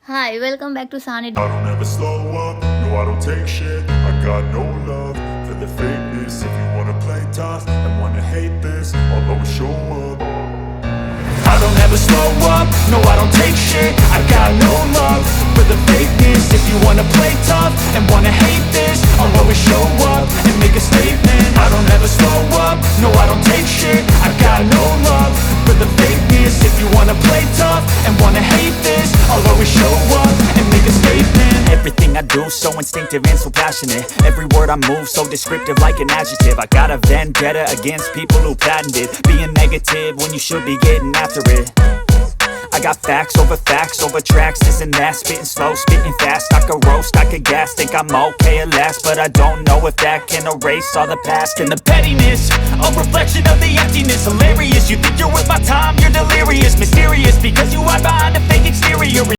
Hi, welcome back to Sahani. I don't ever slow up, no I don't take shit. I got no love for the fakeness. If you wanna play tough and wanna hate this, I'll always show up. I don't ever slow up, no I don't take shit. I got no love for the fakeness. If you wanna play tough and wanna hate this, I'll always show up and make a statement. I don't ever slow up, no I don't take shit. I got no love for the fakeness. If you wanna play tough and wanna hate this, I'll always show up and make a statement. Everything I do so instinctive and so passionate. Every word I move so descriptive like an adjective. I got a vendetta against people who patented being negative when you should be getting after it. I got facts over tracks, this and that. Spitting slow, spitting fast. I could roast, I could gas. Think I'm okay at last, but I don't know if that can erase all the past. And the pettiness, a reflection of the emptiness. Hilarious, you think you're worth my time, you're delirious. Mysterious, because you hide behind a fake exterior.